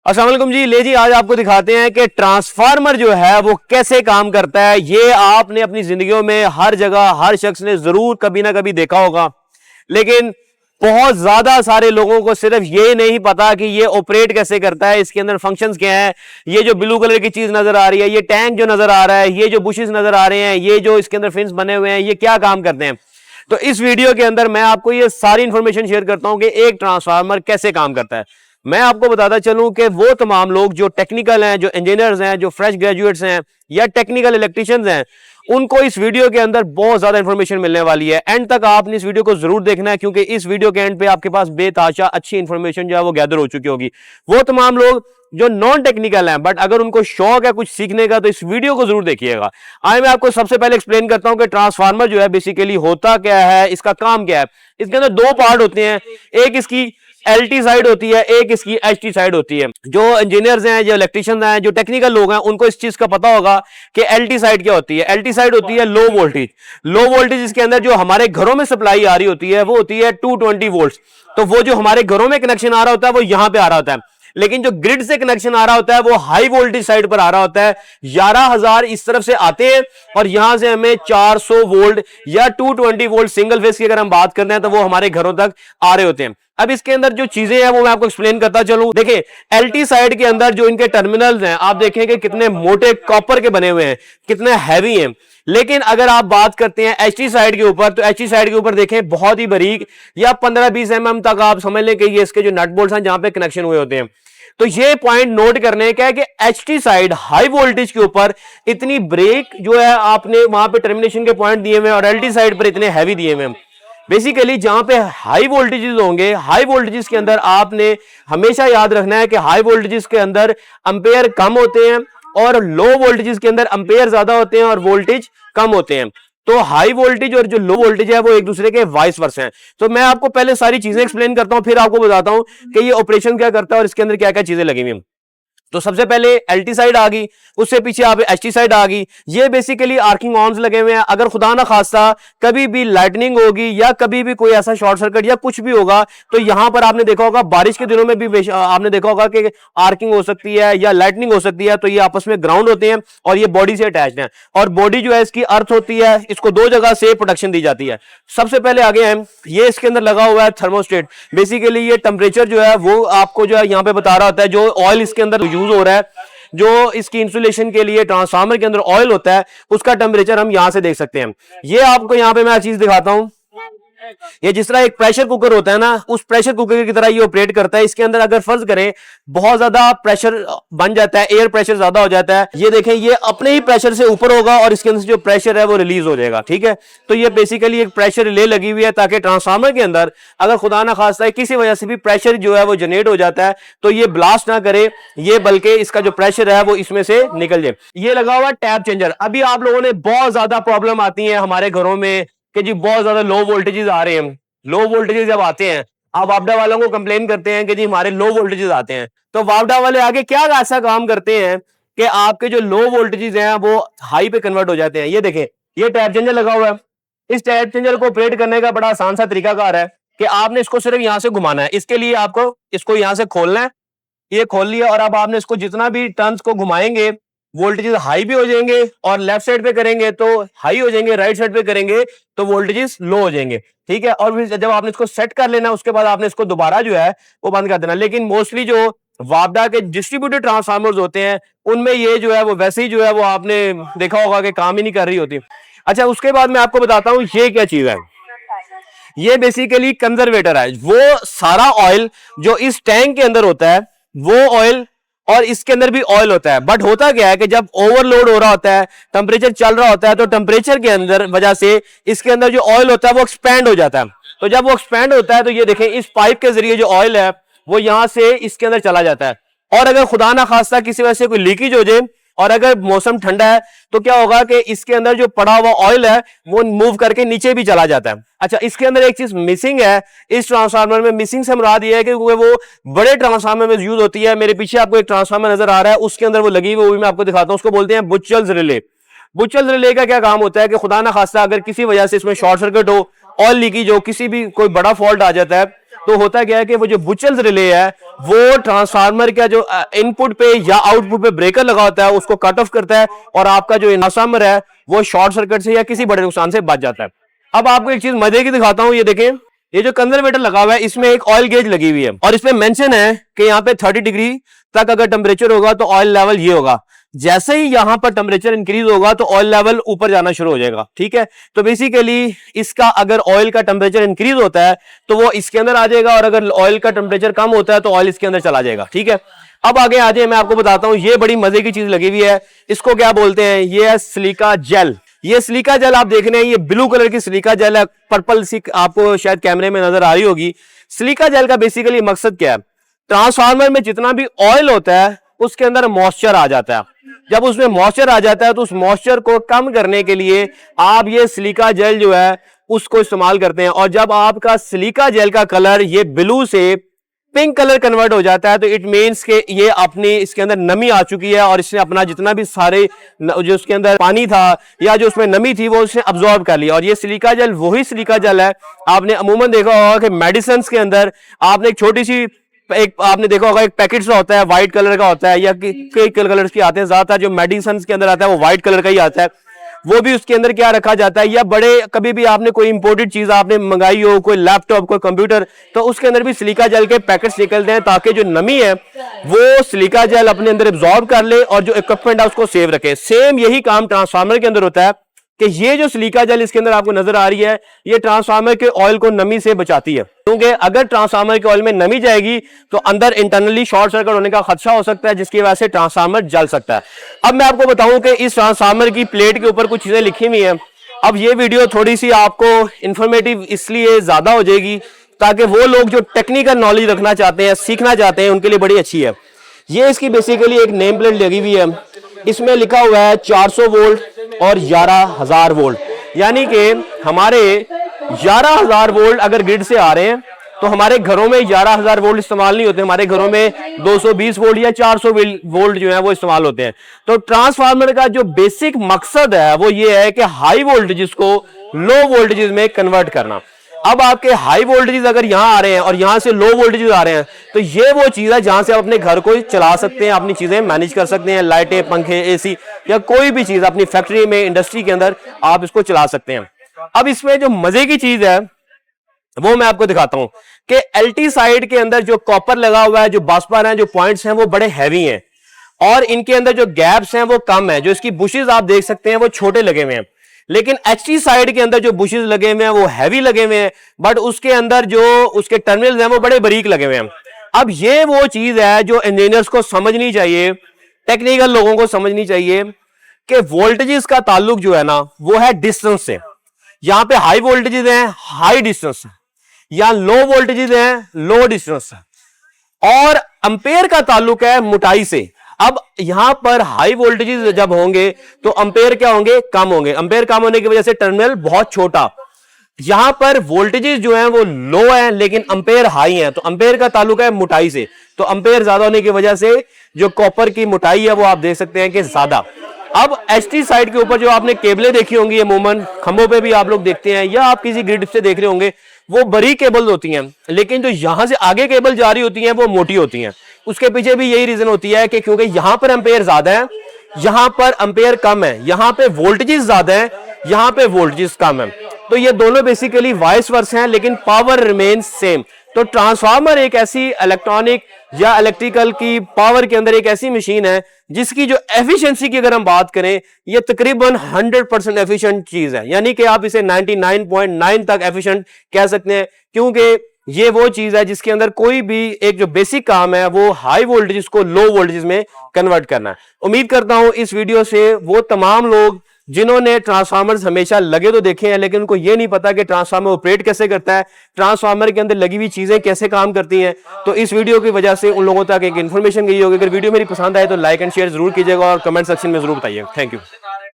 अस्सलाम वालेकुम जी। ले जी, आज आपको दिखाते हैं कि ट्रांसफार्मर जो है वो कैसे काम करता है। ये आपने अपनी जिंदगियों में हर जगह हर शख्स ने जरूर कभी ना कभी देखा होगा, लेकिन बहुत ज्यादा सारे लोगों को सिर्फ ये नहीं पता कि ये ऑपरेट कैसे करता है, इसके अंदर फंक्शंस क्या है। ये जो ब्लू कलर की चीज नजर आ रही है, ये टैंक जो नजर आ रहा है, ये जो बुशेस नजर आ रहे हैं, ये जो इसके अंदर फिन्स बने हुए हैं, ये क्या काम करते हैं। तो इस वीडियो के अंदर मैं आपको ये सारी इंफॉर्मेशन शेयर करता हूं कि एक ट्रांसफार्मर कैसे काम करता है। मैं आपको बताता चलूं कि वो तमाम लोग जो टेक्निकल हैं, जो इंजीनियर्स हैं, जो फ्रेश ग्रेजुएट्स हैं या टेक्निकल इलेक्ट्रिशियंस हैं, उनको इस वीडियो के अंदर बहुत ज्यादा इंफॉर्मेशन मिलने वाली है। एंड तक आपने इस वीडियो को जरूर देखना है, क्योंकि इस वीडियो के एंड पे आपके पास बेताशा अच्छी इंफॉर्मेशन जो है वो गैदर हो चुकी होगी। वो तमाम लोग जो नॉन टेक्निकल हैं बट अगर उनको शौक है कुछ सीखने का, तो इस वीडियो को जरूर देखिएगा। आइए मैं आपको सबसे पहले एक्सप्लेन करता हूं कि ट्रांसफार्मर जो है बेसिकली होता क्या है, इसका काम क्या है। इसके अंदर दो पार्ट होते हैं, एक इसकी एलटी साइड होती है, एक इसकी एचटी साइड होती है। जो इंजीनियर्स हैं, जो इलेक्ट्रिशियंस हैं, जो टेक्निकल लोग हैं, उनको इस चीज का पता होगा कि एलटी साइड क्या होती है। एलटी साइड होती है लो वोल्टेज। लो वोल्टेज इसके अंदर जो हमारे घरों में सप्लाई आ रही होती है वो होती है 220 वोल्ट। तो वो जो हमारे घरों में कनेक्शन आ रहा होता है वो यहां पे आ रहा होता है, लेकिन जो ग्रिड से कनेक्शन आ रहा होता है वो हाई वोल्टेज साइड पर आ रहा होता है। 11,000 इस तरफ से आते हैं और यहां से हमें 400 वोल्ट या 220 वोल्ट सिंगल फेस की अगर हम बात करते हैं तो वो हमारे घरों तक आ रहे होते हैं। अब इसके अंदर जो चीजें हैं वो मैं आपको एक्सप्लेन करता चलूं। देखिए, एलटी साइड के अंदर जो इनके टर्मिनल्स हैं, आप देखेंगे कितने मोटे कॉपर के बने हुए हैं, कितने हैवी हैं। लेकिन अगर आप बात करते हैं एचटी साइड के ऊपर, तो एचटी साइड के ऊपर देखें बहुत ही बारीक या 15-20 mm तक आप समझ लें कि ये इसके जो नट बोल्ट्स हैं जहां पे कनेक्शन हुए होते हैं। तो ये पॉइंट नोट करने का है कि एचटी साइड हाई वोल्टेज के ऊपर इतनी ब्रेक जो है आपने वहां पे टर्मिनेशन के पॉइंट दिए हुए हैं और एलटी साइड पर इतने हैवी दिए हुए हैं। बेसिकली जहां पे हाई वोल्टेजेस होंगे, हाई वोल्टेजेस के अंदर आपने हमेशा याद रखना है कि हाई वोल्टेजेस के अंदर एंपेयर कम होते हैं और लो वोल्टेजेस के अंदर एंपेयर ज्यादा होते हैं और वोल्टेज कम होते हैं। तो हाई वोल्टेज और जो लो वोल्टेज है वो एक दूसरे के वाइस वर्सा हैं। तो मैं आपको पहले सारी चीजें एक्सप्लेन करता हूं, फिर आपको बताता हूं कि ये ऑपरेशन क्या करता है और इसके अंदर क्या क्या चीजें लगी हुई हैं। तो सबसे पहले एलटी साइड आ गई, उससे पीछे आप एचटी साइड आ गई। ये बेसिकली आर्किंग ऑन्स लगे हुए हैं। अगर खुदा ना खास्ता कभी भी लाइटनिंग होगी या कभी भी कोई ऐसा शॉर्ट सर्किट या कुछ भी होगा, तो यहां पर आपने देखा होगा बारिश के दिनों में भी आपने देखा होगा कि आर्किंग हो सकती है या लाइटनिंग हो सकती है। तो ये आपस में ग्राउंड होते हैं और ये बॉडी से अटैच्ड है, और बॉडी जो है इसकी अर्थ होती है, इसको दो जगह से प्रोटेक्शन दी जाती है। सबसे पहले आगे हैं, ये इसके अंदर लगा हुआ है थर्मोस्टेट। बेसिकली ये टेम्परेचर जो है वो आपको जो है यहां पे बता रहा होता है। जो ऑयल इसके अंदर यूज हो रहा है, जो इसकी इंसुलेशन के लिए ट्रांसफार्मर के अंदर ऑयल होता है, उसका टेम्परेचर हम यहां से देख सकते हैं। ये आपको यहां पे मैं चीज दिखाता हूं। ये जिस तरह एक प्रेशर कुकर होता है ना, उस प्रेशर कुकर की तरह ये ऑपरेट करता है। इसके अंदर अगर फर्ज करें बहुत ज्यादा प्रेशर बन जाता है, एयर प्रेशर ज्यादा हो जाता है, ये देखें ये अपने ही प्रेशर से ऊपर होगा और इसके अंदर से जो प्रेशर है वो रिलीज हो जाएगा। ठीक है, तो ये बेसिकली एक प्रेशर रिले लगी हुई है ताकि ट्रांसफार्मर के अंदर अगर खुदा ना खास्ता किसी वजह से भी प्रेशर जो है वो जनरेट हो जाता है तो ये ब्लास्ट ना करे, ये बल्कि इसका जो प्रेशर है वो इसमें से निकल जाए। ये लगा हुआ टैप चेंजर। अभी आप लोगों ने बहुत ज्यादा प्रॉब्लम आती है हमारे घरों में कि जी बहुत ज्यादा लो वोल्टेजेस आ रहे हैं। लो वोल्टेजेस जब आते हैं, आप वापडा वालों को कंप्लेन करते हैं कि जी हमारे लो वोल्टेजेस आते हैं। तो वापडा वाले आगे क्या ऐसा काम करते हैं कि आपके जो लो वोल्टेजेस हैं वो हाई पे कन्वर्ट हो जाते हैं। ये देखें, ये टैप चेंजर लगा हुआ है। इस टैप चेंजर को ऑपरेट करने का बड़ा आसान सा तरीका कार है कि आपने इसको सिर्फ यहां से घुमाना है। इसके लिए आपको इसको यहां से खोलना है। ये खोल लिया और अब आपने इसको जितना भी टर्न्स को घुमाएंगे वोल्टेजेस हाई भी हो जाएंगे, और लेफ्ट साइड पे करेंगे तो हाई हो जाएंगे, राइट साइड पे करेंगे तो वोल्टेजेस लो हो जाएंगे। ठीक है, और फिर जब आपने इसको सेट कर लेना उसके बाद आपने इसको दोबारा जो है वो बंद कर देना। लेकिन मोस्टली जो वापडा के डिस्ट्रीब्यूटेड ट्रांसफार्मर्स होते हैं उनमें ये जो है वो वैसे ही जो है वो आपने देखा होगा कि काम ही नहीं कर रही होती। अच्छा, उसके बाद मैं आपको बताता हूं ये क्या चीज है। ये बेसिकली कंजर्वेटर है। वो सारा ऑयल जो इस टैंक के अंदर होता है वो ऑयल, और इसके अंदर भी ऑयल होता है। बट होता क्या है कि जब ओवरलोड हो रहा होता है, टेम्परेचर चल रहा होता है, तो टेम्परेचर के अंदर वजह से इसके अंदर जो ऑयल होता है वो एक्सपैंड हो जाता है। तो जब वो एक्सपैंड होता है तो ये देखें इस पाइप के जरिए जो ऑयल है वो यहां से इसके अंदर चला जाता है। और अगर खुदा ना खास्ता किसी वजह से कोई लीकेज हो जाए और अगर मौसम ठंडा है तो क्या होगा कि इसके अंदर जो पड़ा हुआ ऑयल है वो मूव करके नीचे भी चला जाता है। अच्छा, इसके अंदर एक चीज मिसिंग है इस ट्रांसफार्मर में। मिसिंग से मुराद ये है कि वो बड़े ट्रांसफार्मर में यूज होती है। मेरे पीछे आपको एक ट्रांसफार्मर नजर आ रहा है, उसके अंदर वो लगी हुई, वो भी मैं आपको दिखाता हूं। उसको बोलते हैं बुचेल्स रिले। बुचेल्स रिले का क्या काम होता है कि खुदा ना खास्ता अगर किसी वजह से इसमें शॉर्ट सर्किट हो, ऑयल लीकेज हो, किसी भी कोई बड़ा फॉल्ट आ जाता है तो होता क्या है कि वो जो बुचेल्स रिले है वो ट्रांसफार्मर का जो इनपुट पे या आउटपुट पे ब्रेकर लगा होता है उसको कट ऑफ करता है और आपका जो ट्रांसफार्मर है वो शॉर्ट सर्किट से या किसी बड़े नुकसान से बच जाता है। अब आपको एक चीज मजे की दिखाता हूं, ये देखें, ये जो कंजर्वेटर लगा हुआ है इसमें एक ऑयल गेज लगी हुई है और इसमें मेंशन है कि यहाँ पे 30 डिग्री तक अगर टेम्परेचर होगा तो ऑयल लेवल ये होगा। जैसे ही यहां पर टेम्परेचर इंक्रीज होगा तो ऑयल लेवल ऊपर जाना शुरू हो जाएगा। ठीक है, तो बेसिकली इसका अगर ऑयल का टेम्परेचर इंक्रीज होता है तो वो इसके अंदर आ जाएगा और अगर ऑयल का टेम्परेचर कम होता है तो ऑयल इसके अंदर चला जाएगा। ठीक है, अब आगे आ जाए, मैं आपको बताता हूं, ये बड़ी मजे की चीज लगी हुई है, इसको क्या बोलते हैं, ये है सिलिका जेल। ये सिलिका जेल आप देख रहे हैं, ये ब्लू कलर की सिलिका जेल है, पर्पल सी आपको शायद कैमरे में नजर आ रही होगी। सिलिका जेल का बेसिकली मकसद क्या है, ट्रांसफार्मर में जितना भी ऑयल होता है उसके अंदर मॉइस्चर आ जाता है। जब उसमें मॉइस्चर आ जाता है तो उस मॉइस्चर को कम करने के लिए आप ये सिलिका जेल जो है उसको इस्तेमाल करते हैं। और जब आपका सिलिका जेल का कलर ये ब्लू से पिंक कलर कन्वर्ट हो जाता है तो इट मीन्स के ये अपनी इसके अंदर नमी आ चुकी है और इसने अपना जितना भी सारे जो उसके अंदर पानी था या जो उसमें नमी थी वो उसने अब्सॉर्ब कर लिया। और ये सिलिका जेल वही सिलिका जेल है, आपने अमूमन देखा होगा कि मेडिसिन के अंदर आपने एक छोटी सी एक आपने देखा होगा एक पैकेट सा होता है, व्हाइट कलर का होता है या कई कलर्स के आते हैं, ज्यादातर जो मेडिसिन के अंदर आता है वो व्हाइट कलर का ही आता है। वो भी उसके अंदर क्या रखा जाता है, या बड़े कभी भी आपने कोई इंपोर्टेड चीज आपने मंगाई हो, कोई लैपटॉप कोई कंप्यूटर, तो उसके अंदर भी सिलिका जेल के पैकेट्स निकलते हैं ताकि जो नमी है वो सिलिका जेल अपने अंदर एब्जॉर्ब कर ले और जो इक्विपमेंट है उसको सेव रखे। सेम यही काम ट्रांसफार्मर के अंदर होता है कि ये जो सिलिका जेल इसके अंदर आपको नजर आ रही है ये ट्रांसफार्मर के ऑयल को नमी से बचाती है, क्योंकि अगर ट्रांसफार्मर के ऑयल में नमी जाएगी तो अंदर इंटरनली शॉर्ट सर्किट होने का खदशा हो सकता है जिसकी वजह से ट्रांसफार्मर जल सकता है। अब मैं आपको बताऊं कि इस ट्रांसफार्मर की प्लेट के ऊपर कुछ चीजें लिखी हुई हैं। अब ये वीडियो थोड़ी सी आपको इंफॉर्मेटिव इसलिए ज्यादा हो जाएगी ताकि वो लोग जो टेक्निकल नॉलेज रखना चाहते हैं, सीखना चाहते हैं, उनके लिए बड़ी अच्छी है। ये इसकी बेसिकली एक नेम प्लेट लगी हुई है, इसमें लिखा हुआ है 400 वोल्ट और 11,000 वोल्ट, यानी कि हमारे 11,000 वोल्ट अगर ग्रिड से आ रहे हैं तो हमारे घरों में 11,000 वोल्ट इस्तेमाल नहीं होते, हमारे घरों में 220 वोल्ट या 400 वोल्ट जो है वो इस्तेमाल होते हैं। तो ट्रांसफार्मर का जो बेसिक मकसद है वो ये है कि हाई वोल्टेज को लो वोल्टेज में कन्वर्ट करना। अब आपके हाई वोल्टेज अगर यहां आ रहे हैं और यहां से लो वोल्टेज आ रहे हैं तो ये वो चीज है जहां से आप अपने घर को चला सकते हैं, अपनी चीजें मैनेज कर सकते हैं, लाइटें, पंखे, एसी या कोई भी चीज अपनी फैक्ट्री में, इंडस्ट्री के अंदर आप इसको चला सकते हैं। अब इसमें जो मजे की चीज है वो मैं आपको दिखाता हूं कि एलटी साइड के अंदर जो कॉपर लगा हुआ है, जो बसबार है, जो पॉइंट्स हैं वो बड़े हैवी हैं और इनके अंदर जो गैप्स हैं वो कम है। जो इसकी बुशेस आप देख सकते हैं वो छोटे लगे हुए हैं, लेकिन एचटी साइड के अंदर जो बुशेस लगे हुए हैं वो हैवी लगे हुए हैं, बट उसके अंदर जो उसके टर्मिनल्स हैं वो बड़े बारीक लगे हुए हैं। अब ये वो चीज है जो इंजीनियर्स को समझनी चाहिए, टेक्निकल लोगों को समझनी चाहिए कि वोल्टेजेस का ताल्लुक जो है ना वो है डिस्टेंस से। यहां पे हाई वोल्टेजेस हैं, हाई डिस्टेंस, या लो वोल्टेजेस हैं, लो डिस्टेंस, और एम्पेयर का ताल्लुक है मोटाई से। अब यहां पर हाई वोल्टेजेस जब होंगे तो एम्पेयर क्या होंगे, कम होंगे। एम्पेयर कम होने की वजह से टर्मिनल बहुत छोटा। यहां पर वोल्टेजेस जो हैं वो लो हैं लेकिन एम्पेयर हाई हैं, तो एम्पेयर का ताल्लुक है मोटाई से। तो एम्पेयर ज्यादा होने की वजह से जो कॉपर की मोटाई है वो आप देख सकते हैं कि ज्यादा। अब एचटी साइड के ऊपर जो आपने केबलें देखी होंगी, अमूमन खंभों पे भी आप लोग देखते हैं या आप किसी ग्रिड से देख रहे होंगे, वो बड़ी केबल होती हैं, लेकिन जो यहां से आगे केबल जा रही होती हैं वो मोटी होती हैं। उसके पीछे भी यही रीजन होती है कि क्योंकि यहां पर एम्पेयर ज्यादा है, यहां पर एम्पेयर कम है, यहां पे वोल्टेजेस ज्यादा है, यहां पे वोल्टेजेस कम है। तो ये दोनों बेसिकली वाइस वर्सा हैं लेकिन पावर रिमेन्स सेम। तो ट्रांसफार्मर एक ऐसी इलेक्ट्रॉनिक या इलेक्ट्रिकल की पावर के अंदर एक ऐसी मशीन है जिसकी जो एफिशिएंसी की अगर हम बात करें ये तकरीबन 100% एफिशिएंट चीज है, यानी कि आप इसे 99.9 तक एफिशिएंट कह सकते हैं, क्योंकि ये वो चीज है जिसके अंदर कोई भी एक जो बेसिक काम है वो हाई वोल्टेज को लो वोल्टेज में कन्वर्ट करना है। उम्मीद करता हूं इस वीडियो से वो तमाम लोग जिन्होंने ट्रांसफार्मर्स हमेशा लगे तो देखे हैं लेकिन उनको ये नहीं पता कि ट्रांसफार्मर ऑपरेट कैसे करता है, ट्रांसफार्मर के अंदर लगी हुई चीजें कैसे काम करती हैं, तो इस वीडियो की वजह से उन लोगों तक एक इन्फॉर्मेशन गई होगी। अगर वीडियो मेरी पसंद आए तो लाइक एंड शेयर जरूर कीजिएगा और कमेंट सेक्शन में जरूर बताइएगा। Thank you.